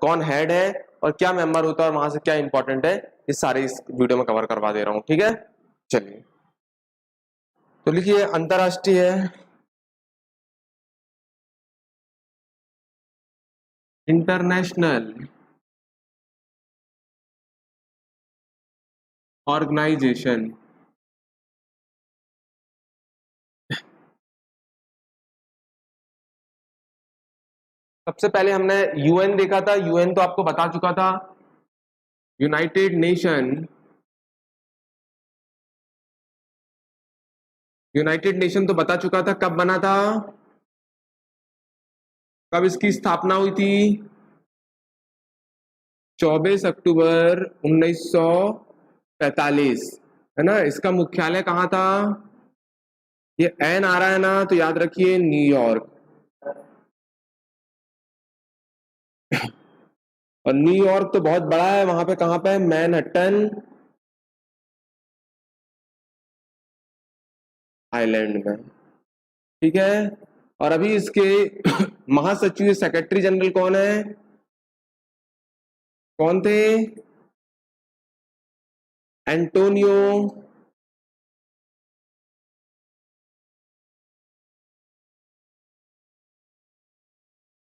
कौन हेड है और क्या मेंबर होता है और वहां से क्या इंपॉर्टेंट है, ये सारे इस वीडियो में कवर करवा दे रहा हूं। ठीक है, चलिए तो लिखिए अंतरराष्ट्रीय इंटरनेशनल ऑर्गेनाइजेशन। सबसे पहले हमने यूएन देखा था, यूएन तो आपको बता चुका था, यूनाइटेड नेशन। यूनाइटेड नेशन तो बता चुका था कब बना था, कब इसकी स्थापना हुई थी, 24 अक्टूबर 1945, है ना। इसका मुख्यालय कहाँ था, ये एन आ रहा है ना तो याद रखिए न्यूयॉर्क। और न्यूयॉर्क तो बहुत बड़ा है, वहां पे कहाँ पे है, मैनहट्टन आइलैंड में। ठीक है, और अभी इसके महासचिव सेक्रेटरी जनरल कौन है, कौन थे, एंटोनियो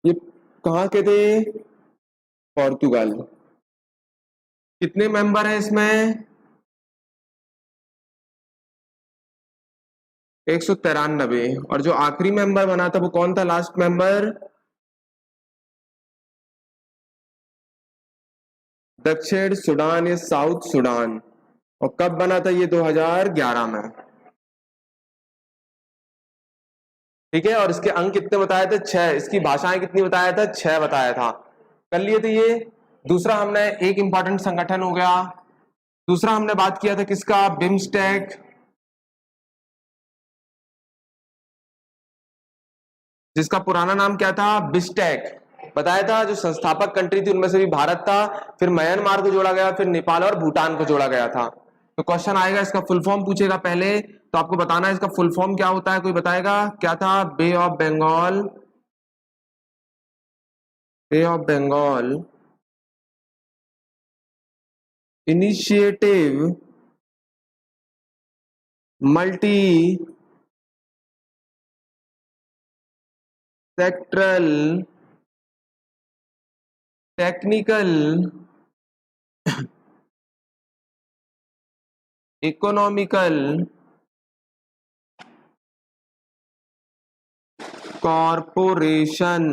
ये कहाँ के थे, पोर्तुगल। कितने मेंबर हैं इसमें, 193। और जो आखिरी मेंबर बना था वो कौन था, लास्ट मेंबर, दक्षिण सूडान या साउथ सूडान। और कब बना था ये, 2011 में। ठीक है, और इसके अंक कितने बताए थे, 6। इसकी भाषाएं कितनी बताया था, 6 बताया था। कर लिए थे ये। दूसरा हमने एक इंपॉर्टेंट संगठन हो गया, दूसरा हमने बात किया था किसका, बिम्स्टेक, जिसका पुराना नाम क्या था, बिस्टेक बताया था। जो संस्थापक कंट्री थी उनमें से भी भारत था, फिर म्यांमार को जोड़ा गया, फिर नेपाल और भूटान को जोड़ा गया था। तो क्वेश्चन आएगा, इसका फुल फॉर्म पूछेगा पहले, तो आपको बताना है इसका फुल फॉर्म क्या होता है, कोई बताएगा क्या था, bay of Bengal, bay of Bengal initiative multi sectoral technical economical corporation.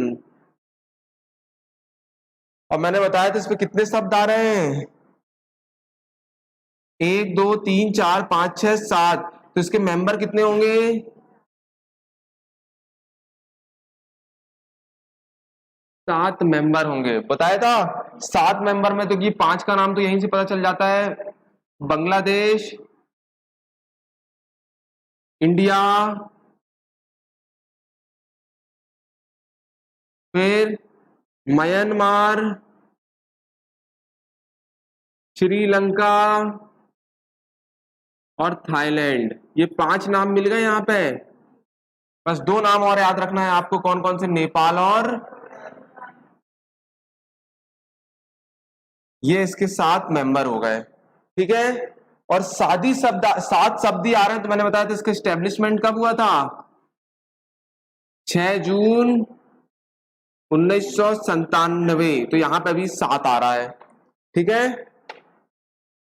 और मैंने बताया था इसमें कितने शब्द आ रहे हैं, 1 2 3 4 5 6 7। तो इसके मेंबर कितने होंगे, 7 मेंबर होंगे, बताया था 7 मेंबर में। तो ये 5 का नाम तो यहीं से पता चल जाता है, बांग्लादेश, इंडिया, फिर म्यांमार, श्रीलंका और थाईलैंड। ये 5 नाम मिल गए यहाँ पे। बस 2 नाम और याद रखना है आपको, कौन कौन से, नेपाल और, ये इसके 7 मेंबर हो गए। ठीक है, और 7 शब्द ही आ रहे हैं। तो मैंने बताया था इसका स्टेब्लिशमेंट कब हुआ था, 6 जून 1997। तो यहां पे अभी 7 आ रहा है। ठीक है,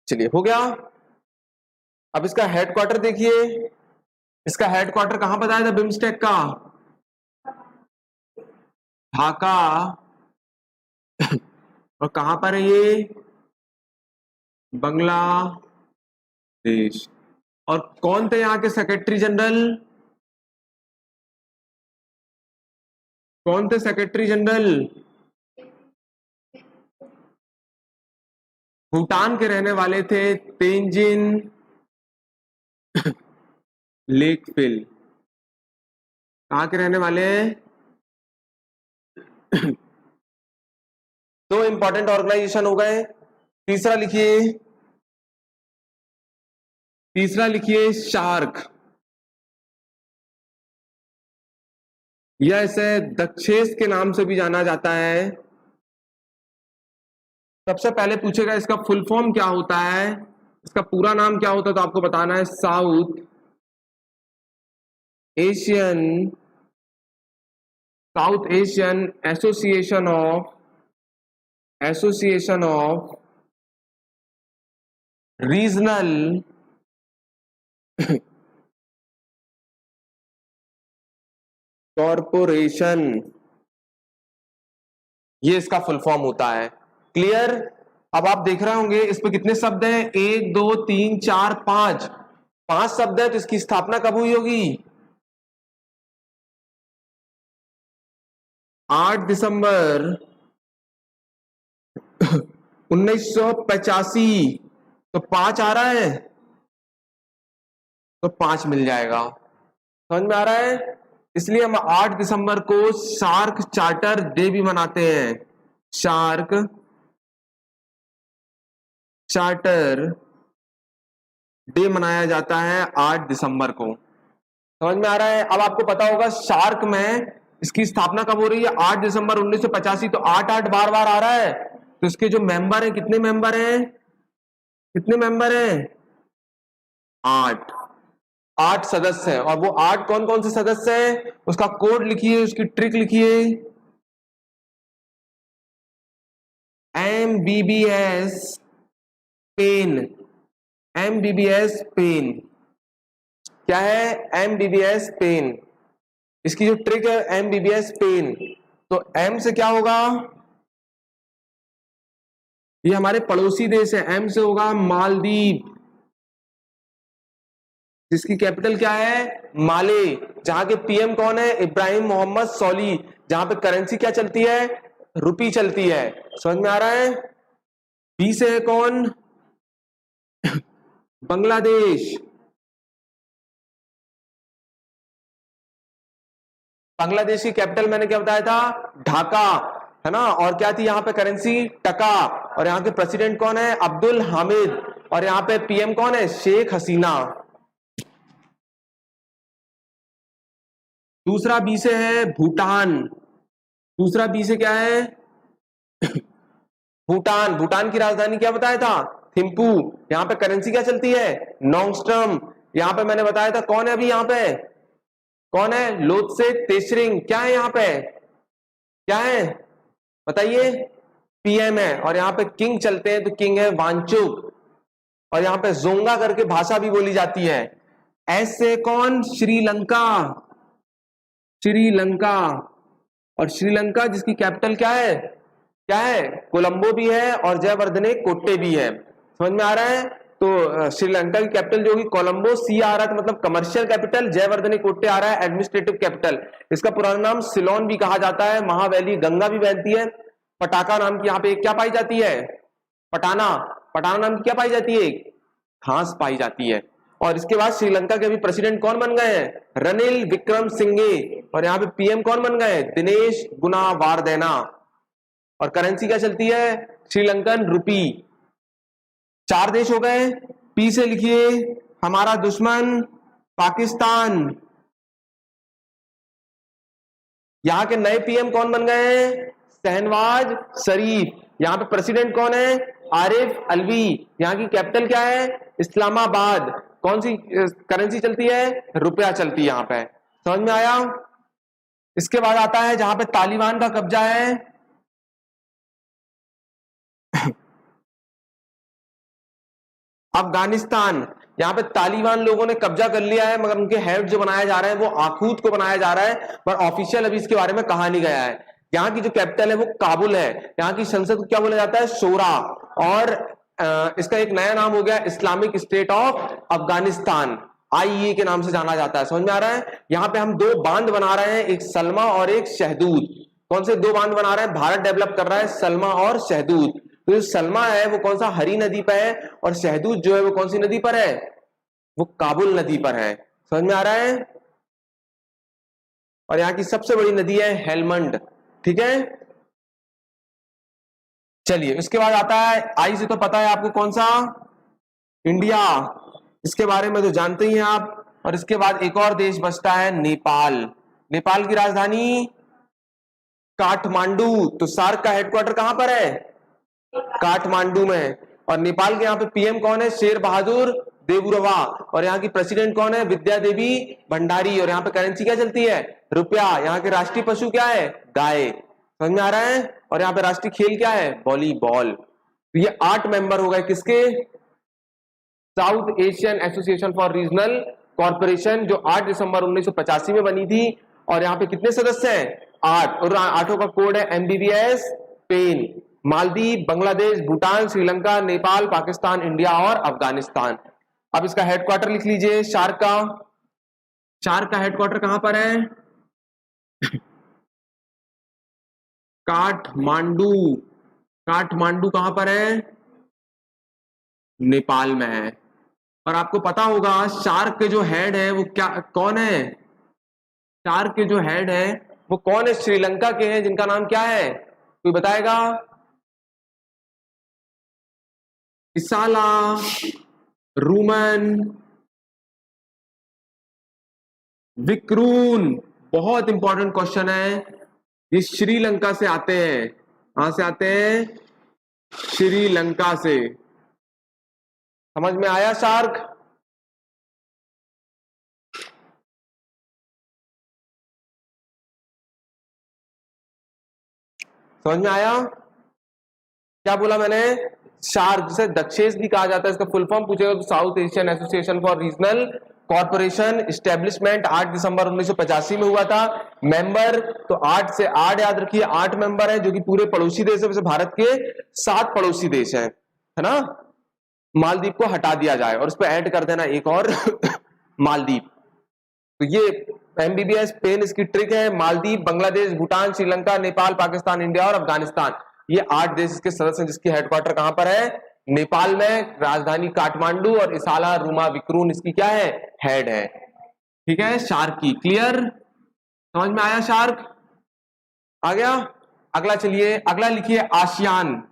चलिए हो गया। अब इसका हेडक्वार्टर देखिए, इसका हेडक्वार्टर कहां बताया था बिम्स्टेक का, ढाका। और कहां पर है ये, बांग्लादेश। और कौन थे यहाँ के सेक्रेटरी जनरल, कौन थे सेक्रेटरी जनरल, भूटान के रहने वाले थे, तेंजिन लेकफिल। कहाँ के रहने वाले हैं, 2 इंपॉर्टेंट ऑर्गेनाइजेशन हो गए। तीसरा लिखिए, तीसरा लिखिए शार्क, या इसे दक्षेस के नाम से भी जाना जाता है। सबसे पहले पूछेगा इसका फुल फॉर्म क्या होता है, इसका पूरा नाम क्या होता है, तो आपको बताना है south Asian association of regional corporation, ये इसका फुल फॉर्म होता है। क्लियर। अब आप देख रहे होंगे इस पे कितने शब्द हैं, 1 2 3 4 5, 5 शब्द है। तो इसकी स्थापना कब हुई होगी, 8 दिसंबर 1985। तो 5 आ रहा है, तो 5 मिल जाएगा। समझ में आ रहा है। इसलिए हम 8 दिसंबर को शार्क चार्टर डे भी मनाते हैं। शार्क चार्टर डे मनाया जाता है 8 दिसंबर को। समझ में आ रहा है। अब आपको पता होगा शार्क में इसकी स्थापना कब हो रही है, 8 दिसंबर 1985। तो 8 बार बार आ रहा है। तो इसके जो मेंबर हैं, कितने मेंबर हैं, कितने मेंबर हैं, 8। 8 सदस्य हैं। और वो 8 कौन कौन से सदस्य हैं, उसका कोड लिखिए, उसकी ट्रिक लिखिए। MBBS पेन, MBBS पेन क्या है, MBBS पेन। इसकी जो ट्रिक है MBBS पेन। तो M से क्या होगा, ये हमारे पड़ोसी देश है, M से होगा मालदीव, जिसकी कैपिटल क्या है, माले, जहां के पीएम कौन है, इब्राहिम मोहम्मद सोली, जहां पे करेंसी क्या चलती है, रुपी चलती है। समझ में आ रहा है। बी से है कौन, बांग्लादेश, बांग्लादेश की कैपिटल मैंने क्या बताया था, ढाका, है ना। और क्या थी यहाँ पे करेंसी, टका। और यहाँ के प्रेसिडेंट कौन है, अब्दुल हामिद। और यहाँ पे पीएम कौन है, शेख हसीना। दूसरा बी से है भूटान। दूसरा बी से क्या है, भूटान। भूटान की राजधानी क्या बताया था, थिम्पू। यहाँ पे करेंसी क्या चलती है, नोंगस्ट्रम। यहाँ पे मैंने बताया था कौन है अभी, यहाँ पे कौन है, लोत्से तेशरिंग। क्या है यहाँ पे, क्या है बताइए, पीएम है। और यहाँ पे किंग चलते हैं, तो किंग है वांचुक। और यहाँ पे जोंगा करके भाषा भी बोली जाती है। एस से कौन, श्रीलंका, श्रीलंका। और श्रीलंका जिसकी कैपिटल क्या है, क्या है, कोलंबो भी है और जयवर्धने कोट्टे भी है। समझ में आ रहा है। तो श्रीलंका की कैपिटल जो होगी कोलंबो, सी आ रहा है, तो मतलब कमर्शियल कैपिटल, जयवर्धने कोट्टे आ रहा है एडमिनिस्ट्रेटिव कैपिटल। इसका पुराना नाम सिलोन भी कहा जाता है। महावैली गंगा भी बहती है। पटाका नाम की यहाँ पे क्या पाई जाती है, पटाना, पटाना नाम की क्या पाई जाती है, घास पाई जाती है। और इसके बाद श्रीलंका के अभी प्रेसिडेंट कौन बन गए हैं, रनिल विक्रमसिंघे। और यहाँ पे पीएम कौन बन गए, दिनेश गुणावार्देना। और करेंसी क्या चलती है, श्रीलंकन रुपी। 4 देश हो गए। पी से लिखिए हमारा दुश्मन पाकिस्तान। यहां के नए पीएम कौन बन गए हैं, शहनवाज शरीफ। यहां पे प्रेसिडेंट कौन है, आरिफ अलवी। यहां की कैपिटल क्या है, इस्लामाबाद। कौन सी करेंसी चलती है, रुपया चलती है यहां पे। समझ में आया। इसके बाद आता है जहां पे तालिबान का कब्जा है, अफगानिस्तान। यहाँ पे तालिबान लोगों ने कब्जा कर लिया है, मगर उनके हेड जो बनाया जा रहा है वो आखूद को बनाया जा रहा है, पर ऑफिशियल अभी इसके बारे में कहा नहीं गया है। यहाँ की जो कैपिटल है वो काबुल है। यहाँ की संसद को क्या बोला जाता है, शोरा। और इसका एक नया नाम हो गया Islamic state of Afghanistan, IE के नाम से जाना जाता है। समझ में आ रहा है। यहाँ पे हम 2 बांध बना रहे हैं, एक सलमा और एक शहदूद। कौन से 2 बांध बना रहे हैं, भारत डेवलप कर रहा है, सलमा और शहदूद। तो जो सलमा है वो कौन सा, हरी नदी पर है। और शहदूद जो है वो कौन सी नदी पर है, वो काबुल नदी पर है। समझ में आ रहा है। और यहाँ की सबसे बड़ी नदी है हेलमंड। ठीक है, चलिए इसके बाद आता है आई से, तो पता है आपको कौन सा, इंडिया। इसके बारे में तो जानते ही हैं आप। और इसके बाद एक और देश बचता है नेपाल। नेपाल की राजधानी काठमांडू। तो सार्क का हेडक्वार्टर कहां पर है, काठमांडू में। और नेपाल के यहाँ पे पीएम कौन है? शेर बहादुर देवुरवा। और यहाँ की प्रेसिडेंट कौन है? विद्या देवी भंडारी। और यहाँ पे करेंसी क्या चलती है? रुपया। यहाँ के राष्ट्रीय पशु क्या है? गाय। समझ में आ रहा है? और यहाँ पे राष्ट्रीय खेल क्या है? वॉलीबॉल। तो ये 8 मेंबर हो गए किसके? South Asian association for regional corporation, जो 8 दिसंबर 1985 में बनी थी। और यहाँ पे कितने सदस्य हैं? 8। और 8 का कोड है MBBS। Spain, Maldives, Bangladesh, Bhutan, Sri Lanka, Nepal, Pakistan, India और अफगानिस्तान। अब इसका हेडक्वार्टर लिख लीजिए शार्क का। शार्क का हेडक्वार्टर कहां पर है? काठमांडू। काठमांडू कहां पर है? नेपाल में है। और आपको पता होगा शार्क के जो हेड है वो क्या कौन है? शार्क के जो हेड है वो कौन है? श्रीलंका के हैं, जिनका नाम क्या है? कोई बताएगा? इसाला रूमन विक्रून। बहुत इंपॉर्टेंट क्वेश्चन है। ये श्रीलंका से आते हैं। कहां से आते हैं? श्रीलंका से। समझ में आया शार्क? समझ में आया? क्या बोला मैंने? शार्क, जिसे दक्षेस भी कहा जाता है, इसका फुल फॉर्म पूछेगा तो south Asian association for regional corporation. Establishment 8 दिसंबर 1985 में हुआ था। मेंबर तो 8 से 8 याद रखिए, 8 मेंबर है जो कि पूरे पड़ोसी देश है। वैसे भारत के 7 पड़ोसी देश हैं, है ना? मालदीव को हटा दिया जाए और उस पर ऐड कर देना एक और मालदीव। तो ये MBBS पेन इसकी ट्रिक है। मालदीव, बांग्लादेश, भूटान, श्रीलंका, नेपाल, पाकिस्तान, इंडिया और अफगानिस्तान, ये 8 देश इसके सदस्य हैं, जिसकी हेडक्वार्टर कहां पर है? नेपाल में, राजधानी काठमांडू। और इसाला रूमा विक्रून इसकी क्या है? हेड है। ठीक है, शार्क की क्लियर? समझ में आया शार्क? आ गया? अगला चलिए, अगला लिखिए आसियान।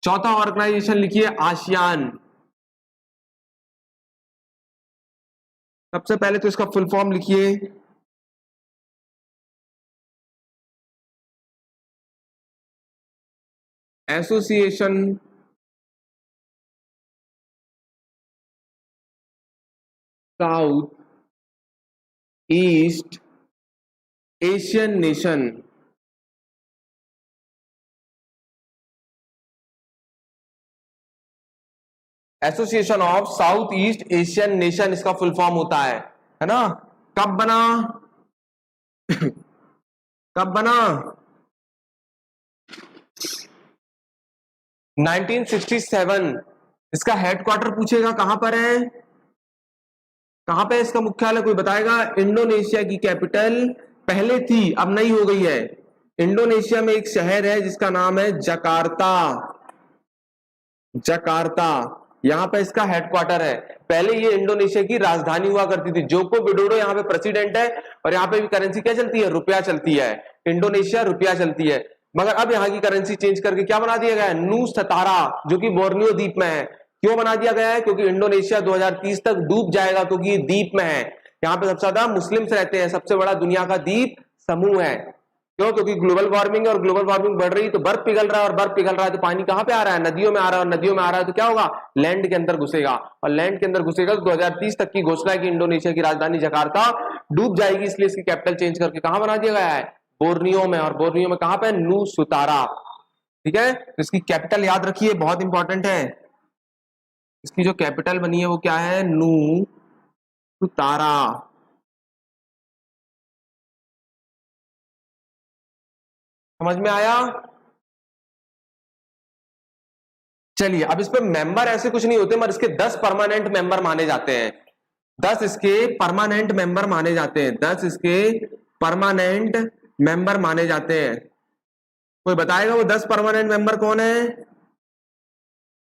चौथा ऑर्गेनाइजेशन लिखिए आसियान। सबसे पहले तो इसका फुल फॉर्म लिखिए। Association south east Asian nation. Association of south east Asian nation इसका फुल फॉर्म होता है ना? कब बना? कब बना? 1967। इसका हेडक्वार्टर पूछेगा कहां पर है? कहां पे इसका मुख्यालय? कोई बताएगा? इंडोनेशिया की कैपिटल पहले थी, अब नहीं हो गई है। इंडोनेशिया में एक शहर है जिसका नाम है जकार्ता। जकार्ता, यहां पे इसका हेडक्वार्टर है। पहले ये इंडोनेशिया की राजधानी हुआ करती थी। जोको विडोडो यहाँ पे प्रेसिडेंट है। और यहाँ पे भी करेंसी क्या चलती है? रुपया चलती है। इंडोनेशिया रुपया चलती है। मगर अब यहाँ की करेंसी चेंज करके क्या बना दिया गया है? नू सतारा, जो कि बोर्नियो द्वीप में है। क्यों बना दिया गया है? क्योंकि इंडोनेशिया 2030 तक डूब जाएगा, क्योंकि ये द्वीप में है। यहाँ पे सबसे ज्यादा मुस्लिम्स रहते हैं। सबसे बड़ा दुनिया का द्वीप समूह है। क्यों? क्योंकि ग्लोबल वार्मिंग है, और ग्लोबल वार्मिंग बढ़ रही है तो बर्फ पिघल रहा है, और बर्फ पिघल रहा है तो पानी कहां पे आ रहा है? नदियों में आ रहा है। और नदियों में आ रहा है तो क्या होगा? लैंड के अंदर घुसेगा। और लैंड के अंदर घुसेगा तो 2030 तक की घोषणा है कि इंडोनेशिया की राजधानी जकार्ता डूब जाएगी। इसलिए इसकी कैपिटल चेंज करके कहां बना दिया गया है? बोर्नियो में। और बोर्नियो में कहां पे? नू सुतारा। ठीक है, तो इसकी कैपिटल याद रखिए, बहुत इंपॉर्टेंट है। इसकी जो कैपिटल बनी है वो क्या है? नू सुतारा। समझ में आया? चलिए, अब इस पे मेंबर ऐसे कुछ नहीं होते, मगर इसके 10 परमानेंट मेंबर माने जाते हैं। 10 इसके परमानेंट मेंबर माने जाते हैं। 10 इसके परमानेंट मेंबर माने जाते हैं। कोई बताएगा वो 10 परमानेंट मेंबर कौन है?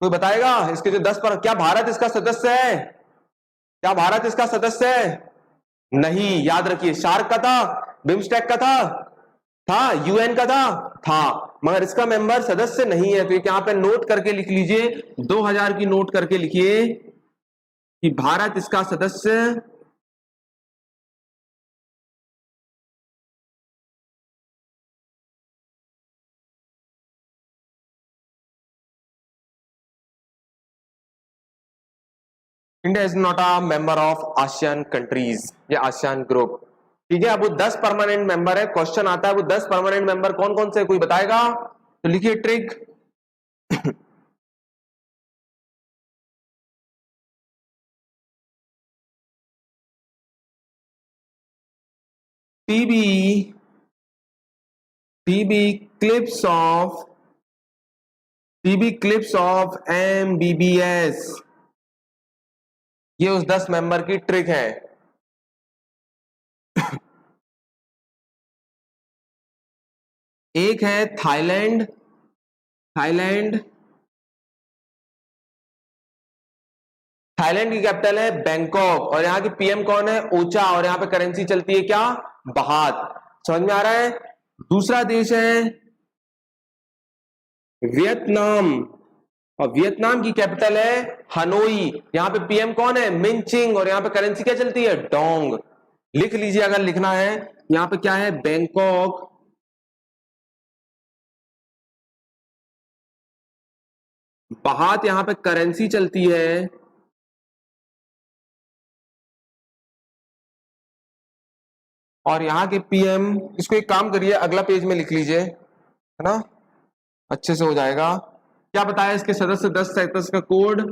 कोई बताएगा इसके जो 10 क्या भारत इसका सदस्य है? क्या भारत इसका सदस्य है? नहीं। याद रखिए, शार्क का था, बिम्स्टेक का था UN का था, मगर इसका मेंबर सदस्य नहीं है। तो यहां पे नोट करके लिख लीजिए, 2000 की नोट करके लिखिए कि भारत इसका सदस्य India is not a member of ASEAN countries या आसियान ग्रुप। ठीक है, अब वो 10 परमानेंट मेंबर है, क्वेश्चन आता है वो 10 परमानेंट मेंबर कौन कौन से, कोई बताएगा? तो लिखिए trick. TB TB clips of MBBS, ये उस 10 मेंबर की ट्रिक है। एक है थाईलैंड, थाईलैंड थाईलैंड की कैपिटल है बैंकॉक, और यहाँ की पीएम कौन है? ओचा, और यहाँ पे करेंसी चलती है क्या? बात। समझ में आ रहा है? दूसरा देश है वियतनाम, और वियतनाम की कैपिटल है हनोई, यहाँ पे पीएम कौन है? मिनचिंग, और यहाँ पे करेंसी क्या चलती है? डोंग। लिख लीजिए अगर लिखना है। यहाँ पे क्या है? बैंकॉक, बात यहाँ पे करेंसी चलती है, और यहाँ के पीएम, इसको एक काम करिए अगला पेज में लिख लीजिए, है ना, अच्छे से हो जाएगा। क्या बताया इसके सदस्य 10 सेक्टर्स का code?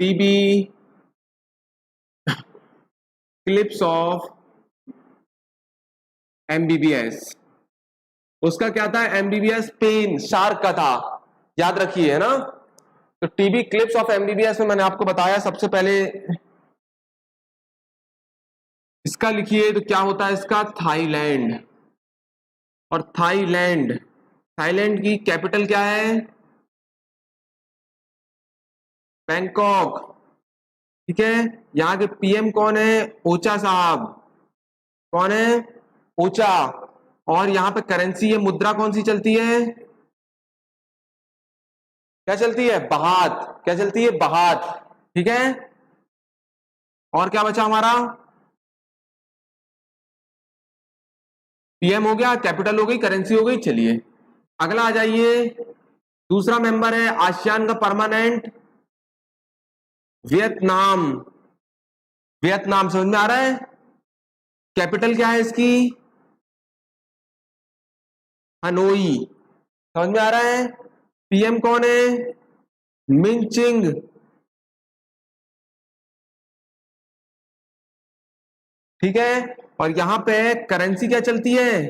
TB clips of MBBS, उसका क्या था? एमबीबीएस पेन शार्क का था, याद रखिए, है ना। तो टीबी क्लिप्स ऑफ एमबीबीएस में मैंने आपको बताया सबसे पहले इसका लिखिए, तो क्या होता है इसका? थाईलैंड, और थाईलैंड थाईलैंड की कैपिटल क्या है? बैंकॉक। ठीक है, यहाँ के पीएम कौन है? ओचा साहब। कौन है? ओचा। और यहाँ पे करेंसी, ये मुद्रा कौन सी चलती है? क्या चलती है? बहात। क्या चलती है? बहात। ठीक है, और क्या बचा हमारा? पीएम हो गया, कैपिटल हो गई, करेंसी हो गई। चलिए अगला आ जाइए। दूसरा मेंबर है आसियान का परमानेंट, वियतनाम। वियतनाम समझ में आ रहा है? कैपिटल क्या है इसकी? हनोई। समझ में आ रहा है? पीएम कौन है? मिनचिंग। ठीक है, और यहां पे करेंसी क्या चलती है?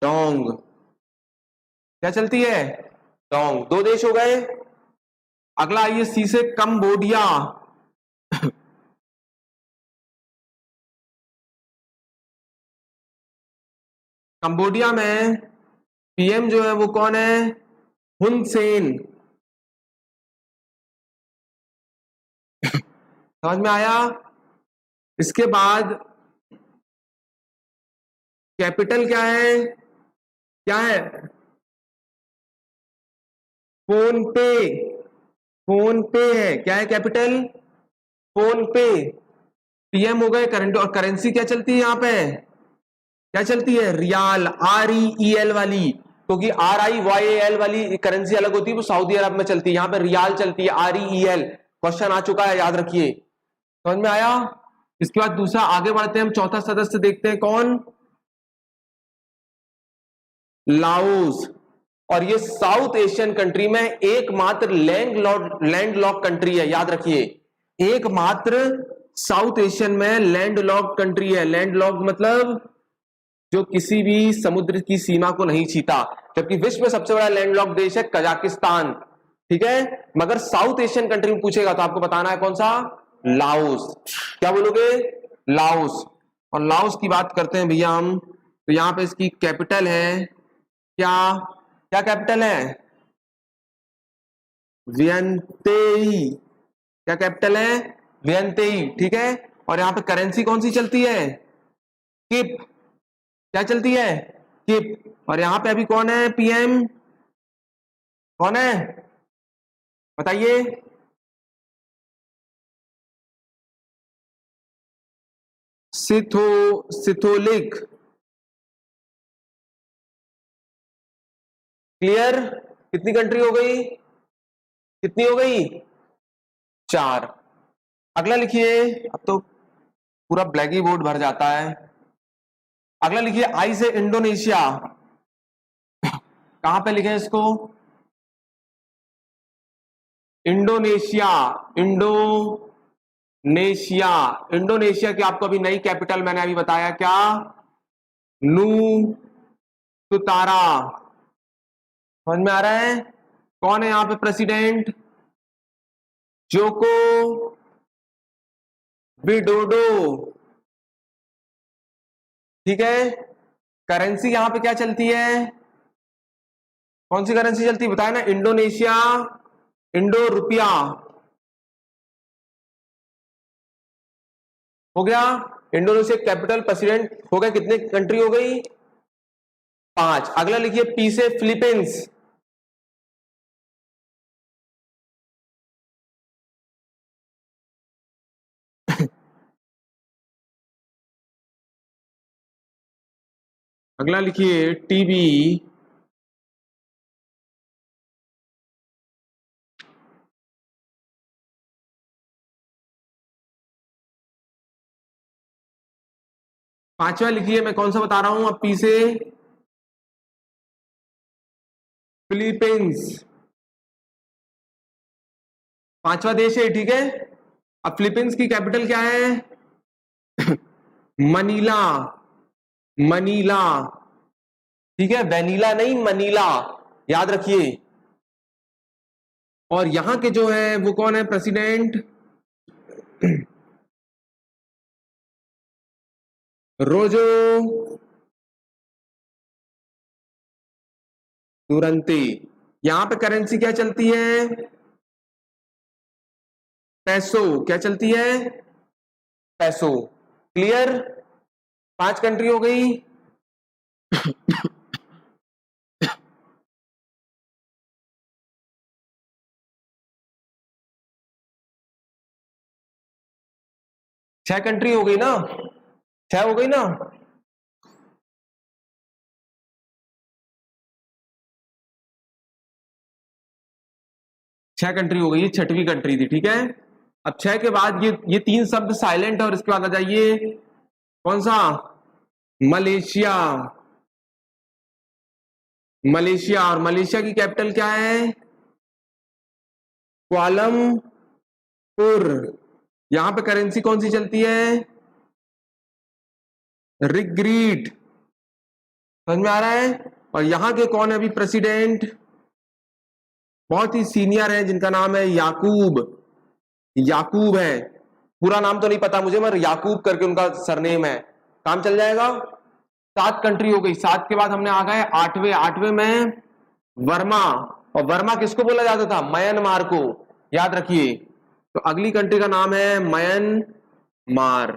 डोंग। क्या चलती है? डोंग। दो देश हो गए। अगला आइए सी से कंबोडिया। कंबोडिया में पीएम जो है वो कौन है? हुन सेन। समझ में आया? इसके बाद कैपिटल क्या है? क्या है? फोन पे। फोन पे है। क्या है कैपिटल? फोन पे। पीएम हो गए, करंट, और करेंसी क्या चलती है यहाँ पे? क्या चलती है? Riyal, R E E L वाली, क्योंकि आर आई वाई एल वाली करेंसी अलग होती है, वो सऊदी अरब में चलती है, यहाँ पे रियाल चलती है, आर ई एल। क्वेश्चन आ चुका है, याद रखिए। समझ में आया? इसके बाद दूसरा आगे बढ़ते हैं हम, चौथा सदस्य देखते हैं कौन? लाओस। और ये साउथ एशियन कंट्री में एकमात्र लैंड लॉक कंट्री है, याद रखिए। एकमात्र साउथ एशियन में लैंड लॉक कंट्री है। लैंड लॉक मतलब जो किसी भी समुद्र की सीमा को नहीं छीता, जबकि विश्व में सबसे बड़ा लैंडलॉक देश है कजाकिस्तान। ठीक है, मगर साउथ एशियन कंट्री में पूछेगा तो आपको बताना है कौन सा? लाओस। क्या बोलोगे? लाओस। और लाओस की बात करते हैं भैया हम, तो यहां पे इसकी कैपिटल है क्या? क्या कैपिटल है? वियंतेई। क्या कैपिटल है? वियंतेई। ठीक है, और यहां पे करेंसी कौन सी चलती है? किप। क्या चलती है? किप। और यहां पे अभी कौन है पीएम? कौन है? बताइए। सिथोलिक। क्लियर? कितनी कंट्री हो गई? कितनी हो गई? 4। अगला लिखिए, अब तो पूरा ब्लैक ही बोर्ड भर जाता है। अगला लिखिए, आई से इंडोनेशिया, कहां पे लिखे इसको? Indonesia, Indonesia. इंडोनेशिया की आपको अभी नई कैपिटल मैंने अभी बताया, क्या? नू सुतारा। समझ में आ रहा है? कौन है यहां पे प्रेसिडेंट? Joko Widodo. ठीक है। करेंसी यहां पे क्या चलती है? कौन सी करेंसी चलती है बताया ना? इंडोनेशिया, इंडो रुपया। हो गया। इंडोनेशिया कैपिटल, प्रेसिडेंट हो गया। कितने कंट्री हो गई? 5। अगला लिखिए, पी से फिलीपींस। अगला लिखिए, टीबी। 5वां लिखिए, मैं कौन सा बता रहा हूं अब, पी से फिलीपींस। 5वां देश है, ठीक है। अब फिलीपींस की कैपिटल क्या है? Manila, Manila. ठीक है, वेनीला नहीं, मनीला, याद रखिए। और यहां के जो है वो कौन है प्रेसिडेंट? रोजो दुरंती। यहां पे करेंसी क्या चलती है? पैसो। क्या चलती है? पैसो। क्लियर? 5 कंट्री हो गई। 6 कंट्री हो गई ना? 6 हो गई ना? 6 कंट्री हो गई, ये 6वीं कंट्री थी, ठीक है। अब 6 के बाद ये 3 शब्द साइलेंट है, और इसके बाद आ जाइए कौन सा? मलेशिया। मलेशिया, और मलेशिया की कैपिटल क्या है? कुआलालंपुर। यहां पे करेंसी कौन सी चलती है? रिग्रीड। समझ में आ रहा है? और यहां के कौन है अभी प्रेसिडेंट? बहुत ही सीनियर है, जिनका नाम है याकूब। याकूब है। पूरा नाम तो नहीं पता मुझे, मगर याकूब करके उनका सरनेम है। काम चल जाएगा। 7 कंट्री हो गई। 7 के बाद हमने आ गए 8वें। 8वें में वर्मा। और वर्मा किसको बोला जाता था? म्यांमार को। याद रखिए। तो अगली कंट्री का नाम है म्यांमार।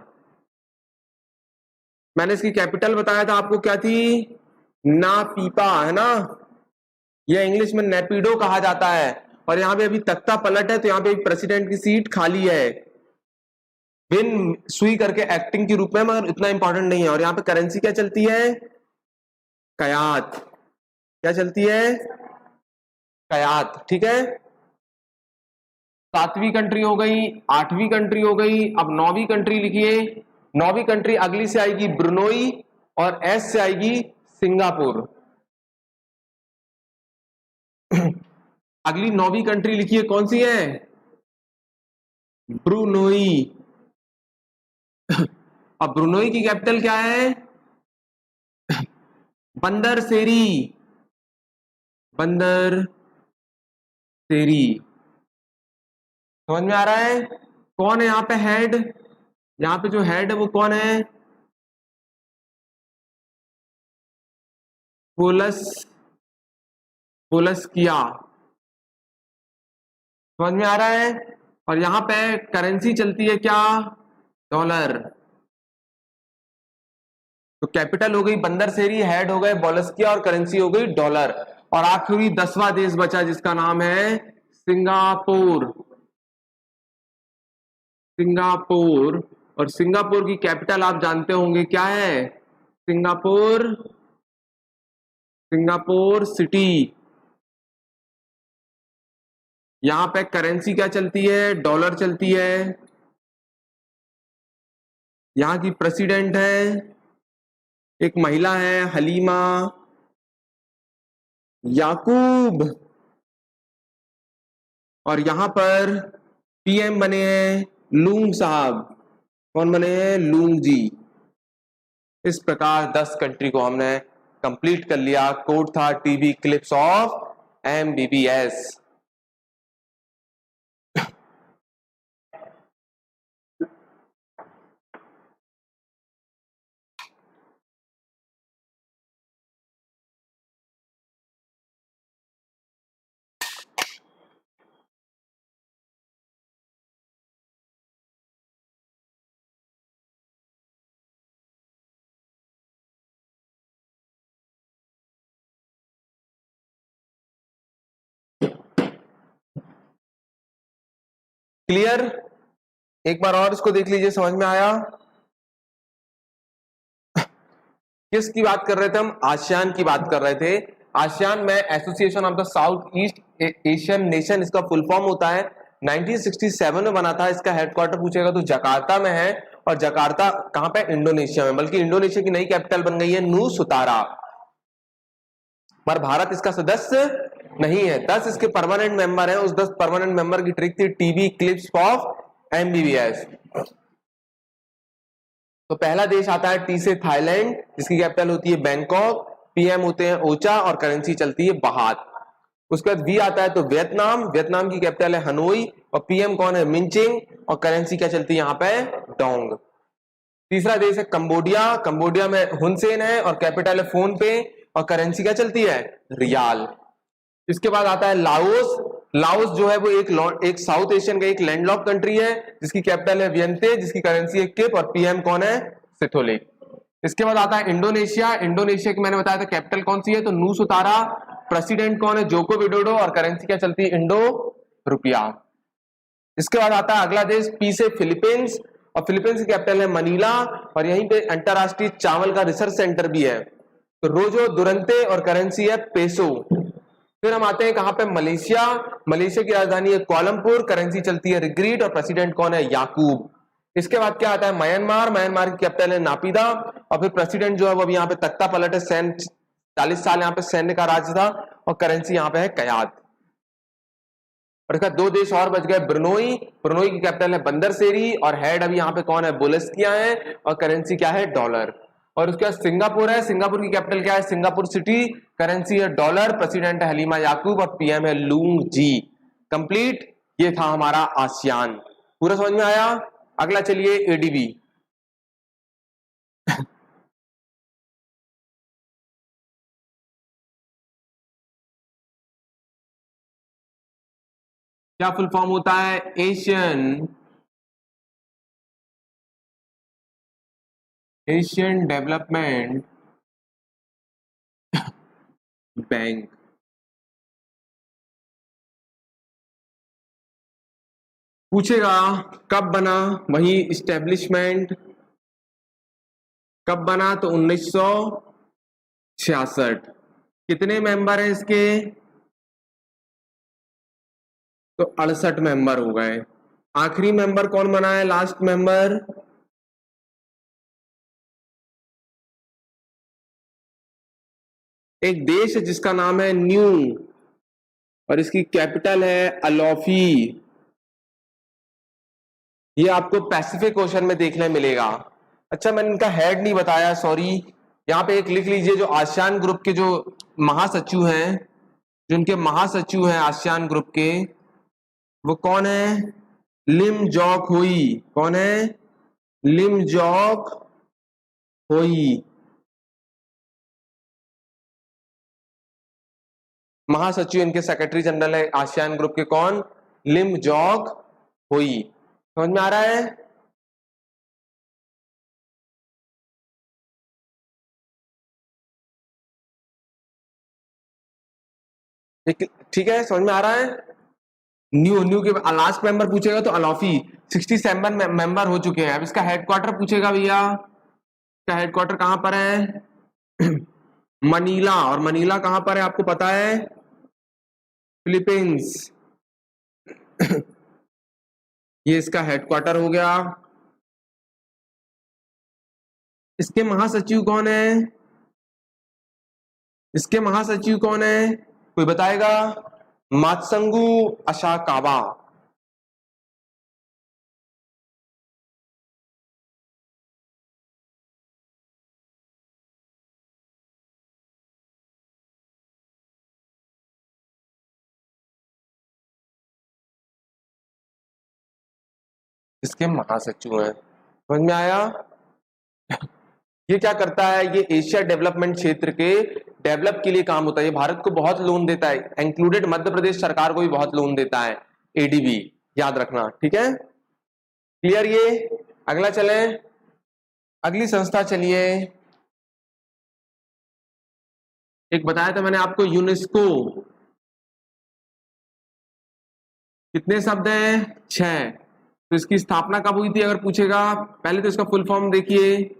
मैंने इसकी कैपिटल बताया था आपको, क्या थी? ना पीपा, है ना? यह इंग्लिश में नेपिडो कहा जाता है। और यहां पे अभी तख्ता पलट है, तो यहां पे प्रेसिडेंट की सीट खाली है। बिन सुई करके एक्टिंग के रूप में, मगर इतना इंपॉर्टेंट नहीं है। और यहां पे करेंसी क्या चलती है? कयात। क्या चलती है? कयात। ठीक है। 7वीं कंट्री हो गई, 8वीं कंट्री हो गई। अब 9वीं कंट्री लिखिए। 9वीं कंट्री अगली से आएगी ब्रुनोई, और एस से आएगी सिंगापुर। अगली 9वीं कंट्री लिखिए, कौन सी है? ब्रुनोई। अब ब्रुनोई की कैपिटल क्या है? बंदर सेरी। बंदर सेरी। समझ में आ रहा है? कौन है यहाँ पे हेड? यहाँ पे जो हेड है वो कौन है? पोलस, पोलस किया। समझ में आ रहा है? और यहाँ पे करेंसी चलती है क्या? डॉलर। तो कैपिटल हो गई बंदर सेरी, हेड हो गए बोलस्किया, और करेंसी हो गई डॉलर। और आखिरी 10वां देश बचा, जिसका नाम है सिंगापुर। सिंगापुर। और सिंगापुर की कैपिटल आप जानते होंगे क्या है? Singapore, Singapore city. यहां पे करेंसी क्या चलती है? डॉलर चलती है। यहाँ की प्रेसिडेंट है, एक महिला है हलीमा याकूब, और यहां पर पीएम बने हैं लूंग साहब। कौन बने हैं? लूंग जी। इस प्रकार 10 कंट्री को हमने कंप्लीट कर लिया। कोड था TV clips of MBBS. Clear? एक बार और इसको देख लीजिए, समझ में आया? किसकी बात कर रहे थे हम? आसियान की बात कर रहे थे। आसियान में association of the south east Asian nation, इसका फुल फॉर्म होता है। 1967 में बना था। इसका हेडक्वार्टर पूछेगा तो जकार्ता में है। और जकार्ता कहां पे? इंडोनेशिया में। बल्कि इंडोनेशिया की नई कैपिटल बन गई है नूसुतारा। पर भारत इसका सदस्य नहीं है। 10 इसके परमानेंट मेंबर हैं। उस 10 परमानेंट मेंबर की ट्रिक थी टीबी क्लिप्स ऑफ एमबीबीएस। तो पहला देश आता है टी से थाईलैंड, जिसकी कैपिटल होती है बैंकॉक, पीएम होते हैं ओचा और करेंसी चलती है बाहात। उसके बाद वी आता है तो वियतनाम, वियतनाम की कैपिटल है हनोई और पीएम कौन है? मिंचिंग, और करेंसी क्या चलती है यहाँ पे? डोंग। तीसरा देश है कंबोडिया, कंबोडिया में हुनसेन है और कैपिटल है फोन पे और करेंसी क्या चलती है? रियाल। इसके बाद आता है लाओस। लाओस जो है वो एक साउथ एशियन का एक लैंडलॉक कंट्री है, जिसकी कैपिटल है वियंटे, जिसकी करेंसी है किप और पीएम कौन है? सिथोलिक। इसके बाद आता है इंडोनेशिया। इंडोनेशिया की मैंने बताया था कैपिटल कौन सी है? तो नूसुतारा। प्रेसिडेंट कौन है? जोको विडोडो और करेंसी क्या चलती है? इंडो रुपया। इसके बाद आता है अगला देश पी से फिलीपींस, और फिलीपींस की कैपिटल है मनीला और यहीं पे अंतरराष्ट्रीय चावल का रिसर्च सेंटर भी है। तो रोजो दुरंते और करेंसी है पेसो। फिर हम आते हैं कहां पे? मलेशिया। मलेशिया की राजधानी है कोलंपुर, करेंसी चलती है रिग्रीट और प्रेसिडेंट कौन है? याकूब। इसके बाद क्या आता है? म्यांमार। म्यांमार की कैपिटल है नापिदा और फिर प्रेसिडेंट जो है वो अभी यहाँ पे तख्ता पलट है। 40 साल यहाँ पे सैन्य का राज था और करेंसी यहाँ पे है कयात। और इसका 2 देश और बच गए। ब्रुनोई। ब्रुनोई की कैपिटल है बंदरसेरी और हेड अभी यहाँ पे कौन है? बुलेस्किया है और करेंसी क्या है? डॉलर। और उसके बाद सिंगापुर है। सिंगापुर की कैपिटल क्या है? सिंगापुर सिटी, करेंसी है डॉलर, प्रेसिडेंट है हलीमा याकूब और पीएम है लूंग जी। कंप्लीट। ये था हमारा आसियान। पूरा समझ में आया? अगला चलिए एडीबी। क्या फुल फॉर्म होता है? Asian development bank. पूछेगा कब बना, वही इस्टेब्लिशमेंट कब बना? तो 1966। कितने मेंबर हैं इसके? तो 68 मेंबर हो गए। आखिरी मेंबर कौन बना है? लास्ट मेंबर एक देश है जिसका नाम है न्यू और इसकी कैपिटल है अलोफी। ये आपको पैसिफिक ओशन में देखने मिलेगा। अच्छा, मैंने इनका हेड नहीं बताया, सॉरी। यहाँ पे एक लिख लीजिए, जो आसियान ग्रुप के जो महासचिव हैं, जो इनके महासचिव हैं आसियान ग्रुप के, वो कौन है? लिम जॉक हुई। कौन है? लिम जॉक हुई। महासचिव इनके सेक्रेटरी जनरल है आसियान ग्रुप के। कौन? लिम जॉक हुई। समझ में आ रहा है? ठीक है, समझ में आ रहा है? न्यू न्यू के लास्ट मेंबर पूछेगा तो अलोफी। 67 मेंबर हो चुके हैं। अब इसका हेडक्वार्टर पूछेगा भैया, इसका हेडक्वार्टर कहां पर है? मनीला। और मनीला कहां पर है आपको पता है? फिलीपींस। ये इसका हेडक्वार्टर हो गया। इसके महासचिव कौन है? इसके महासचिव कौन है, कोई बताएगा? मात्संगु अशाकावा। इसके महासचिव हैं, समझ में आया? ये क्या करता है, ये एशिया डेवलपमेंट क्षेत्र के डेवलप के लिए काम होता है। ये भारत को बहुत लोन देता है, इंक्लूडेड मध्य प्रदेश सरकार को भी बहुत लोन देता है, एडीबी, याद रखना, ठीक है? क्लियर ये? अगला चले, अगली संस्था चलिए। एक बताया था मैंने आपको यूनेस्को, कितने शब्द हैं? 6। तो इसकी स्थापना कब हुई थी अगर पूछेगा? पहले तो इसका फुल फॉर्म देखिए,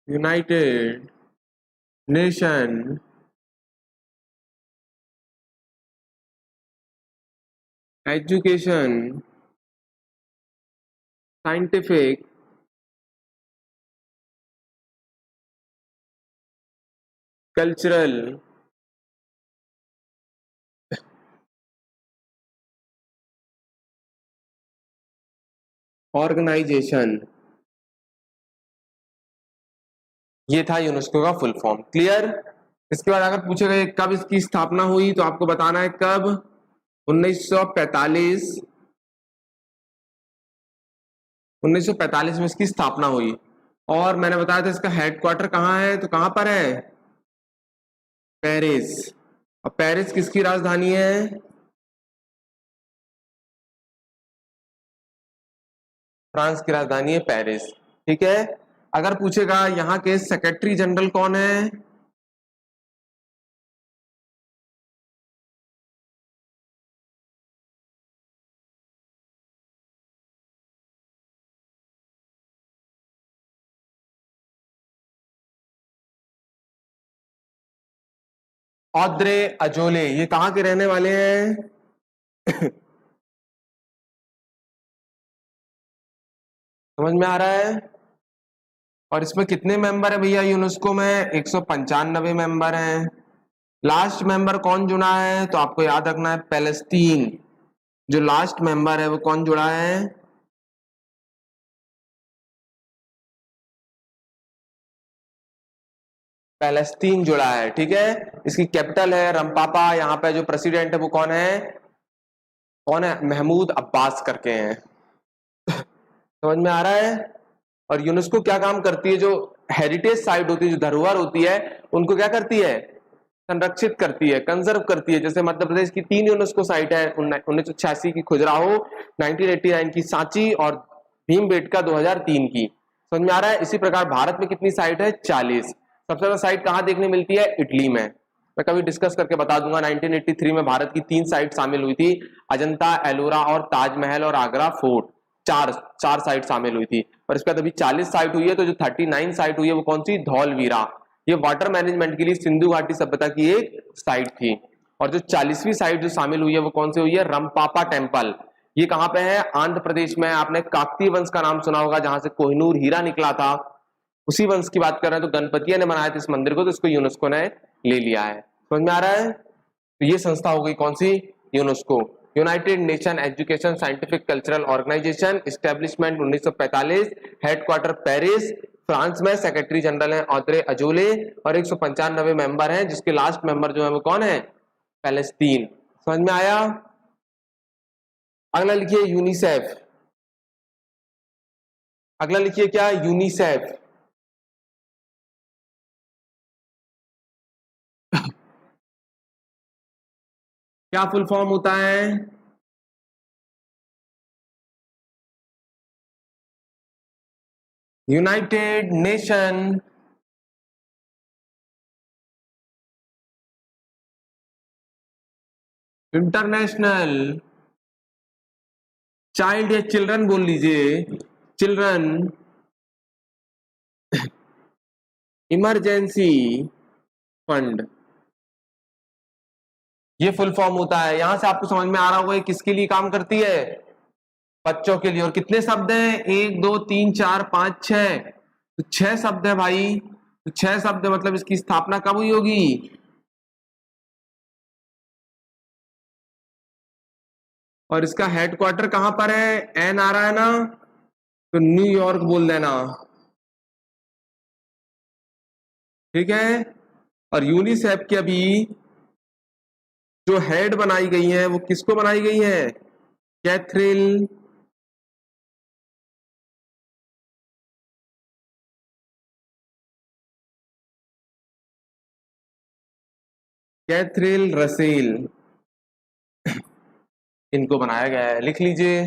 United Nation education scientific cultural Organisation, ये था यूनेस्को का फुल फॉर्म। क्लियर? इसके बाद अगर पूछेगा ये कब इसकी स्थापना हुई, तो आपको बताना है कब। 1945, 1945 में इसकी स्थापना हुई। और मैंने बताया था इसका हेडक्वार्टर कहाँ है, तो कहां पर है? पेरिस। और पेरिस किसकी राजधानी है? फ्रांस की राजधानी है पेरिस, ठीक है? अगर पूछेगा यहाँ के सेक्रेटरी जनरल कौन है, ऑद्रे अजोले, ये कहाँ के रहने वाले हैं? समझ में आ रहा है? और इसमें कितने मेंबर है भैया यूनेस्को में? 195 मेंबर हैं। लास्ट मेंबर कौन जुड़ा है, तो आपको याद रखना है पैलेस्टीन। जो लास्ट मेंबर है वो कौन जुड़ा है? पैलेस्टीन जुड़ा है, ठीक है? इसकी कैपिटल है रमपापा। यहाँ पे जो प्रेसिडेंट है वो कौन है? कौन है? महमूद अब्बास करके हैं। समझ में आ रहा है? और यूनेस्को क्या काम करती है, जो हेरिटेज साइट होती है, जो धरोहर होती है, उनको क्या करती है? संरक्षित करती है, कंजर्व करती है। जैसे मध्य प्रदेश की 3 यूनेस्को साइट है, 1986 की खजुराहो, 1989 की सांची और भीमबेटका 2003 की। समझ में आ रहा है? इसी प्रकार भारत में कितनी साइट है? 40। सबसे ज्यादा साइट कहाँ देखने मिलती है? इटली में। मैं कभी डिस्कस करके बता दूंगा। 1983 में भारत की 3 साइट शामिल हुई थी, अजंता, एलोरा और ताजमहल और आगरा फोर्ट। चार चार साइट शामिल हुई थी। और इसके बाद अभी 40 साइट हुई है। तो जो 39 साइट हुई है वो कौन सी? धौलवीरा। ये वाटर मैनेजमेंट के लिए सिंधु घाटी सभ्यता की एक साइट थी। और जो 40वीं साइट जो शामिल हुई है वो कौन सी हुई है? रमपापा टेम्पल। ये कहां पे है? आंध्र प्रदेश में। आपने काकतीय वंश का नाम सुना होगा, जहां से कोहिनूर हीरा निकला था, उसी वंश की बात कर रहे हैं। तो गणपतिया ने बनाया था इस मंदिर को, तो इसको यूनेस्को ने ले लिया है। समझ में आ रहा है? तो ये संस्था हो गई कौन सी? UNESCO. United Nation education scientific cultural organisation, establishment 1945, headquarter Paris, France में। सेक्रेटरी जनरल है ऑद्रे अजोले और 195 मेंबर हैं, जिसके लास्ट मेंबर जो है वो कौन है? पैलेस्तीन। समझ में आया? अगला लिखिए यूनिसेफ। अगला लिखिए क्या? यूनिसेफ। क्या फुल फॉर्म होता है? यूनाइटेड नेशन इंटरनेशनल चाइल्ड या चिल्ड्रन बोल लीजिए, चिल्ड्रन इमरजेंसी फंड। ये फुल फॉर्म होता है। यहां से आपको समझ में आ रहा होगा ये किसके लिए काम करती है, बच्चों के लिए। और कितने शब्द हैं, 1 2 3 4 5 6, तो 6 शब्द है भाई। तो 6 शब्द मतलब इसकी स्थापना कब हुई होगी, और इसका हेडक्वार्टर कहां पर है, एन आ रहा है ना, तो न्यूयॉर्क बोल देना, ठीक है। और यूनिसेफ की अभी जो हेड बनाई गई है वो किसको बनाई गई है, कैथरीन कैथरीन रसेल, इनको बनाया गया है, लिख लीजिए।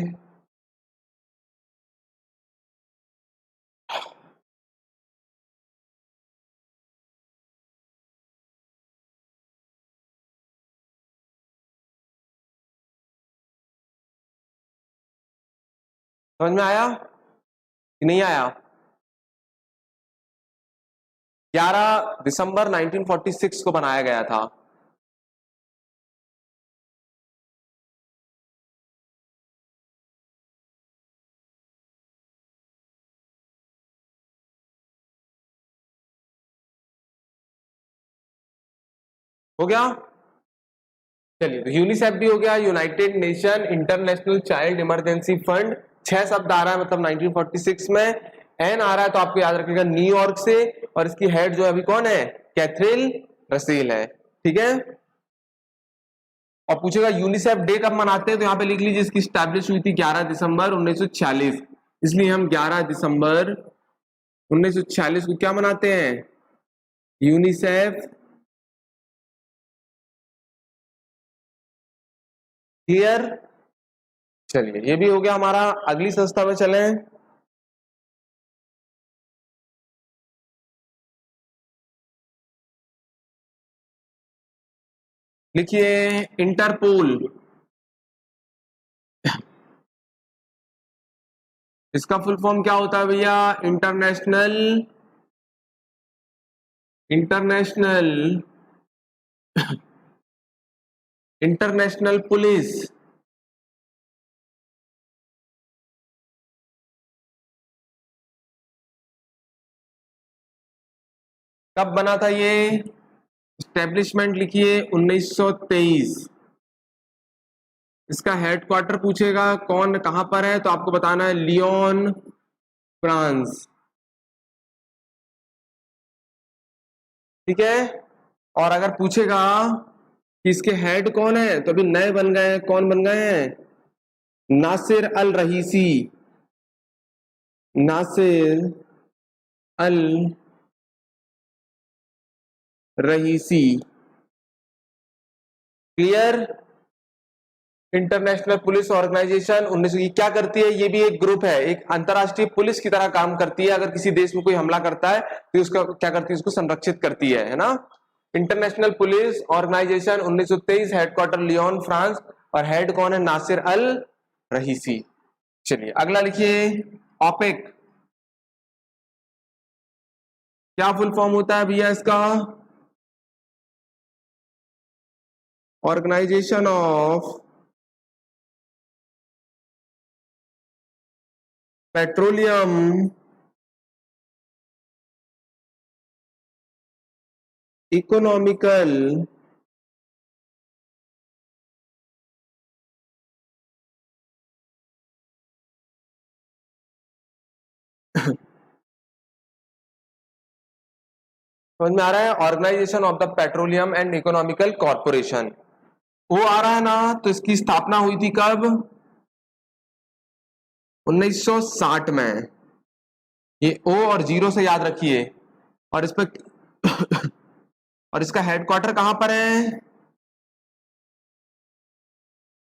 समझ में आया कि नहीं आया। 11 दिसंबर 1946 को बनाया गया था। हो गया, चलिए। तो यूनिसेफ भी हो गया, United nation international child emergency fund, 6 शब्द आ रहा है मतलब 1946 में। एन आ रहा है तो आपको याद रखिएगा न्यूयॉर्क से, और इसकी हेड जो है अभी कौन है, कैथरीन रसेल है, ठीक है। और पूछेगा यूनिसेफ डे कब मनाते हैं, तो यहाँ पे लिख लीजिए इसकी स्टैब्लिश हुई थी 11 दिसंबर 1946, इसलिए हम 11 दिसंबर 1946 को क्या मनाते हैं, यूनिसेफ। क्लियर, चलिए ये भी हो गया हमारा। अगली संस्था में चलें। लिखिए इंटरपोल, इसका फुल फॉर्म क्या होता है भैया, इंटरनेशनल इंटरनेशनल इंटरनेशनल पुलिस। कब बना था ये, स्टैब्लिशमेंट लिखिए 1923। इसका हेडक्वार्टर पूछेगा कौन कहां पर है, तो आपको बताना है लियोन फ्रांस, ठीक है। और अगर पूछेगा कि इसके हेड कौन है, तो अभी नए बन गए हैं, कौन बन गए हैं, नासिर अल रहीसी, नासिर अल रहीसी। क्लियर, इंटरनेशनल पुलिस ऑर्गेनाइजेशन 19 की क्या करती है, ये भी एक ग्रुप है, एक अंतरराष्ट्रीय पुलिस की तरह काम करती है। अगर किसी देश में कोई हमला करता है तो उसका क्या करती है, उसको संरक्षित करती है ना। International Police Organisation 1923, headquarter Lyon France, और हेड कौन है, नासिर अल रहीसी। चलिए अगला लिखिए, ओपेक, क्या फुल फॉर्म होता है भैया इसका, ऑर्गेनाइजेशन ऑफ पेट्रोलियम इकोनॉमिकल समझ में आ रहा है, organisation of the petroleum and economical corporation, वो आ रहा है ना। तो इसकी स्थापना हुई थी कब, 1960 में। ये ओ और जीरो से याद रखिए। और इस पर और इसका हेडक्वार्टर कहां पर है,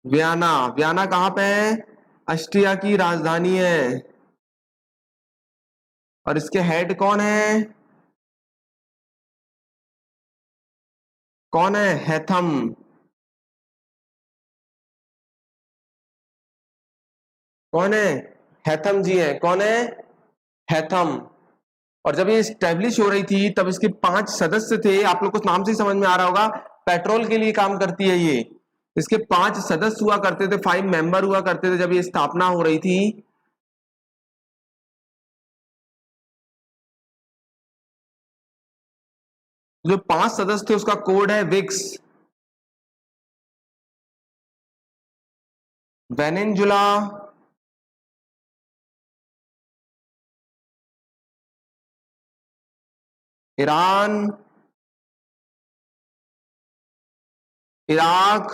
वियना। वियना कहां पे है, ऑस्ट्रिया की राजधानी है। और इसके हेड कौन है, कौन है, हैथम। कौन है, हैथम जी है, कौन है, हैथम। और जब ये स्टैब्लिश हो रही थी तब इसके 5 सदस्य थे, आप लोग को नाम से ही समझ में आ रहा होगा, पेट्रोल के लिए काम करती है ये। इसके 5 सदस्य हुआ करते थे, 5 मेंबर हुआ करते थे जब ये स्थापना हो रही थी। जो 5 सदस्य थे उसका कोड है विक्स। वेनेजुला, ईरान, इराक,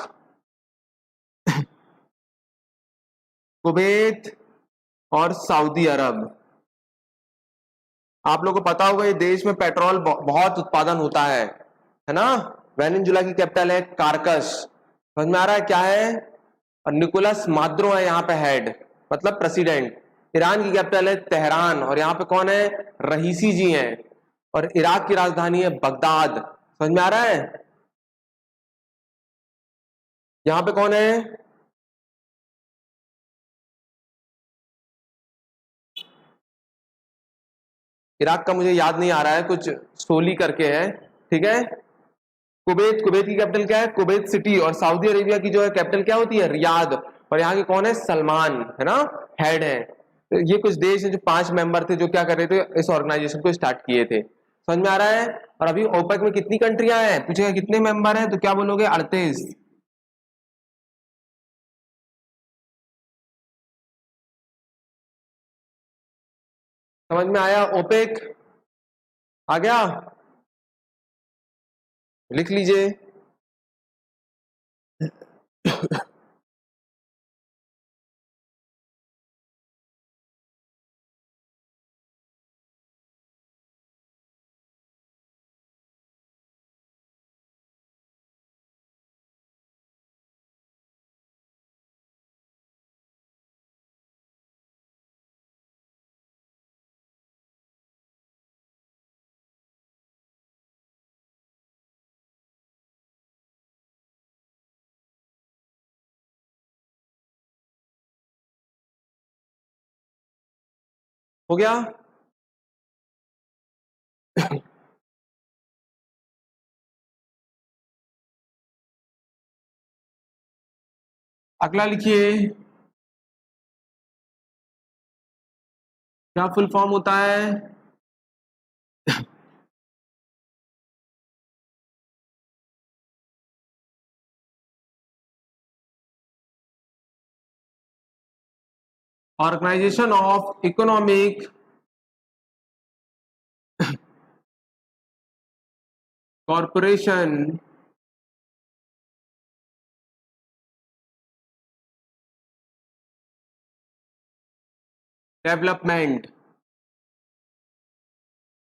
कुवैत और सऊदी अरब। आप लोगों को पता होगा ये देश में पेट्रोल बहुत उत्पादन होता है ना। वेनेजुला की कैपिटल है कारकस। समझ में आ रहा है क्या है। और निकोलस माद्रो है यहाँ पे हेड, मतलब प्रेसिडेंट। ईरान की कैपिटल है तेहरान और यहाँ पे कौन है, रहीसी जी हैं। और इराक की राजधानी है बगदाद। समझ में आ रहा है। यहाँ पे कौन है, इराक का मुझे याद नहीं आ रहा है, कुछ सोली करके है, ठीक है। कुवैत, कुवैत की कैपिटल क्या है, कुवैत सिटी। और सऊदी अरेबिया की जो है कैपिटल क्या होती है, रियाद। और यहाँ के कौन है, सलमान, है ना, हेड है। तो ये कुछ देश है जो 5 मेंबर थे जो क्या कर रहे थे, इस ऑर्गेनाइजेशन को स्टार्ट किए थे। समझ में आ रहा है। और अभी ओपेक में कितनी कंट्रियां हैं, पूछेगा कितने मेंबर हैं तो क्या बोलोगे, 38। समझ में आया ओपेक, आ गया, लिख लीजिए। हो गया। अगला लिखिए, क्या फुल फॉर्म होता है, organisation of Economic Corporation Development.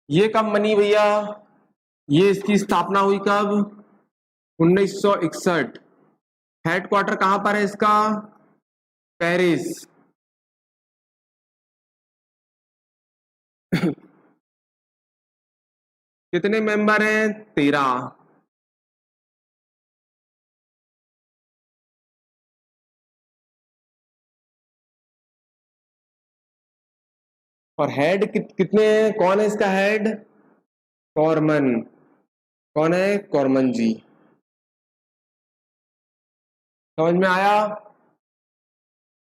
ये कब बनी भैया, ये इसकी स्थापना हुई कब, 1961। हेडक्वार्टर कहां पर है इसका, पेरिस। कितने मेंबर हैं, 13। और हेड कितने हैं, कौन है इसका हेड, कॉरमन। कौन है, कॉरमन जी। समझ में आया।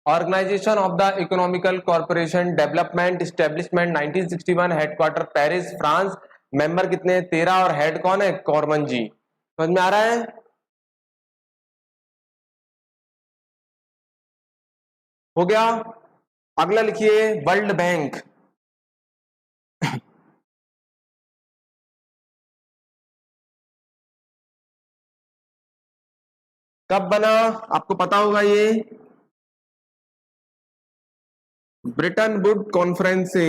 Organisation of the economical corporation development establishment 1961, headquarter Paris France. Member कितने, 13। और हेड कौन है, कॉरमन जी। समझ में आ रहा है। हो गया। अगला लिखिए, वर्ल्ड बैंक। कब बना, आपको पता होगा ये, ब्रिटन वुड कॉन्फ्रेंस से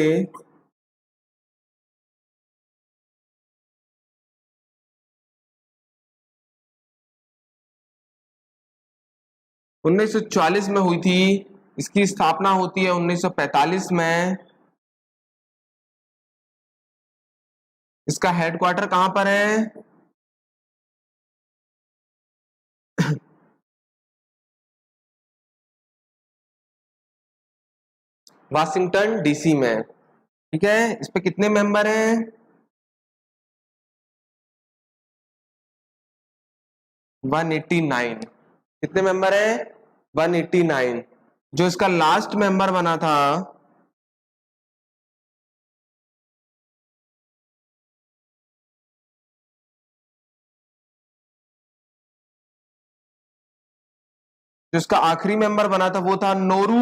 1940 में हुई थी। इसकी स्थापना होती है 1945 में। इसका हेडक्वार्टर कहां पर है, वाशिंगटन डीसी में। ठीक है, इस पे कितने मेंबर हैं, 189। कितने मेंबर है? 189। जो इसका लास्ट मेंबर बना था जो इसका आखिरी मेंबर बना था वो था नोरू।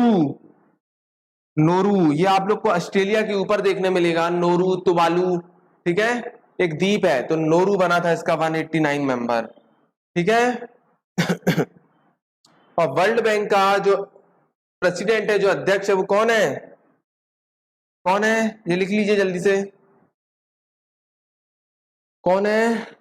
नोरू, ये आप लोग को ऑस्ट्रेलिया के ऊपर देखने मिलेगा, नोरू तुवालू। ठीक है, एक द्वीप है, तो नोरू बना था इसका 189 मेंबर। ठीक है। और वर्ल्ड बैंक का जो प्रेसिडेंट है, जो अध्यक्ष है, वो कौन है? कौन है ये लिख लीजिए जल्दी से, कौन है?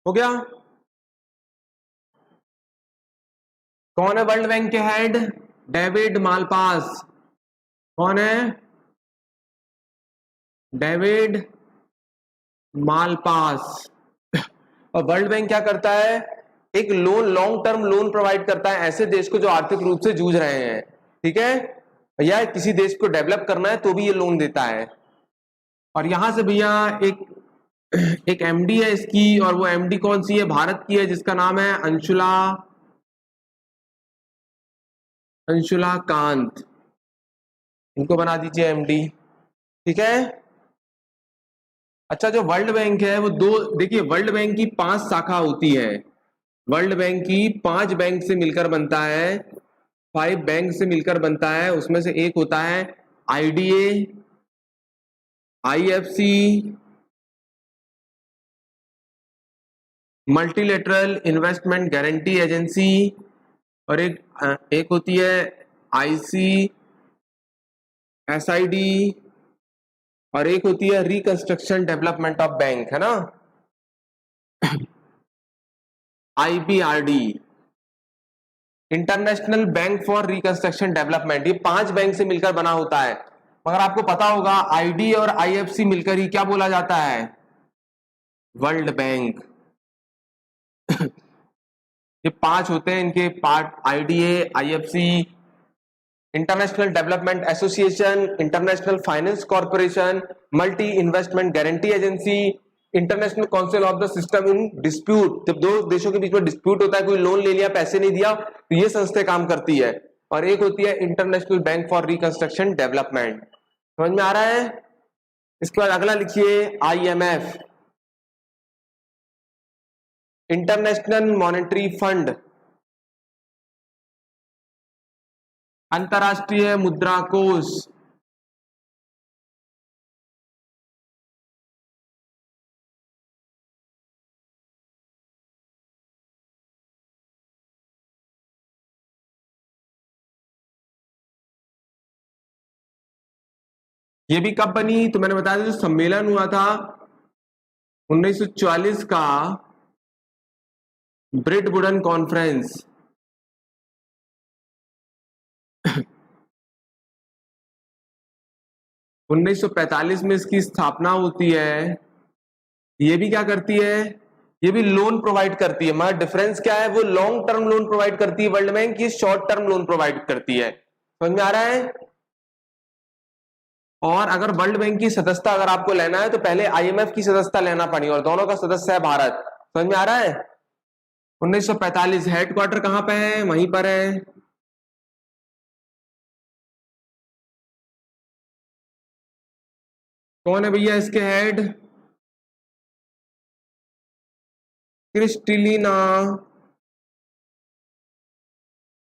हो गया? कौन है वर्ल्ड बैंक के हेड? David Malpass. कौन है? David Malpass. और वर्ल्ड बैंक क्या करता है? एक loan, long term loan provide करता है ऐसे देश को जो आर्थिक रूप से जूझ रहे हैं। ठीक है, या किसी देश को डेवलप करना है तो भी ये लोन देता है। और यहां से भैया एक एमडी है इसकी, और वो एमडी कौन सी है? भारत की है, जिसका नाम है अंशुला, अंशुला कांत। इनको बना दीजिए एमडी। ठीक है। अच्छा, जो वर्ल्ड बैंक है वो दो, देखिए वर्ल्ड बैंक की 5 शाखा होती है। वर्ल्ड बैंक की 5 बैंक से मिलकर बनता है, 5 बैंक से मिलकर बनता है। उसमें से एक होता है IDA, IFC, multilateral investment guarantee agency, और एक होती है आईसी, एसआईडी, और एक होती है रिकंस्ट्रक्शन डेवलपमेंट ऑफ बैंक, है ना, IBRD, international bank for reconstruction development. ये 5 बैंक से मिलकर बना होता है। मगर आपको पता होगा आईडी और आईएफसी मिलकर ही क्या बोला जाता है? World bank. ये 5 होते हैं, इनके part IDA, IFC, international development association, international finance corporation, multi investment guarantee agency, international council of the system in dispute. जब दो देशों के बीच में डिस्प्यूट होता है, कोई लोन ले लिया, पैसे नहीं दिया, तो ये संस्था काम करती है। और एक होती है international bank for reconstruction development. समझ में आ रहा है? इसके बाद अगला लिखिए आईएमएफ, इंटरनेशनल मॉनेटरी फंड, अंतरराष्ट्रीय मुद्रा कोष, ये भी कब बनी? तो मैंने बताया था, जो सम्मेलन हुआ था 1944 का, ब्रिटबुडन कॉन्फ्रेंस। 1945 में इसकी स्थापना होती है। ये भी क्या करती है? ये भी लोन प्रोवाइड करती है, मगर डिफरेंस क्या है? वो लॉन्ग टर्म लोन प्रोवाइड करती है वर्ल्ड बैंक, की शॉर्ट टर्म लोन प्रोवाइड करती है। समझ में आ रहा है? और अगर वर्ल्ड बैंक की सदस्यता अगर आपको लेना है तो पहले आईएमएफ की सदस्यता लेना पड़ी, और दोनों का सदस्य है भारत। समझ में आ रहा है? 1945 हेडक्वार्टर कहां पे है? वहीं पर है। कौन है भैया इसके हेड? क्रिस्टिलिना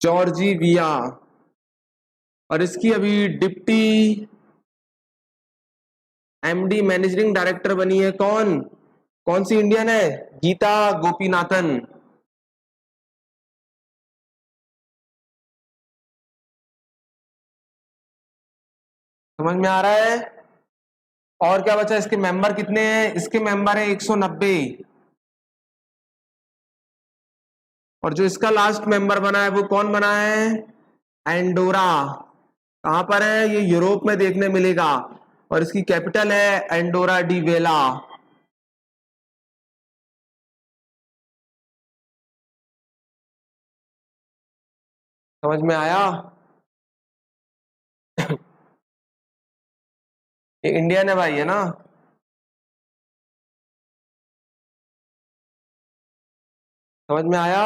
जॉर्जीविया। और इसकी अभी डिप्टी एमडी मैनेजिंग डायरेक्टर बनी है कौन? कौन सी इंडियन है? गीता गोपीनाथन। समझ में आ रहा है? और क्या बचा? इसके मेंबर कितने हैं? इसके मेंबर है 190। और जो इसका लास्ट मेंबर बना है वो कौन बना है? एंडोरा। कहां पर है ये? यूरोप में देखने मिलेगा। और इसकी कैपिटल है एंडोरा डी वेला। समझ में आया? ये इंडियन है भाई, है ना? समझ में आया?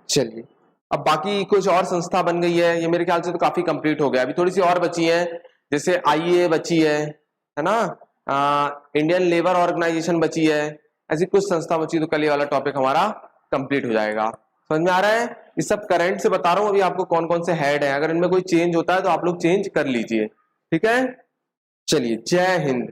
चलिए, अब बाकी कुछ और संस्था बन गई है, ये मेरे ख्याल से तो काफी कंप्लीट हो गया। अभी थोड़ी सी और बची है, जैसे आईए बची है ना? इंडियन लेबर ऑर्गेनाइजेशन बची है। ऐसी कुछ संस्था बची, तो कल ये वाला टॉपिक हमारा कंप्लीट हो जाएगा। समझ में आ रहा है? ये सब करंट से बता रहा हूँ अभी आपको कौन कौन से हेड है। अगर इनमें कोई चेंज होता है तो आप लोग चेंज कर लीजिए, ठीक है? चलिए, जय हिंद।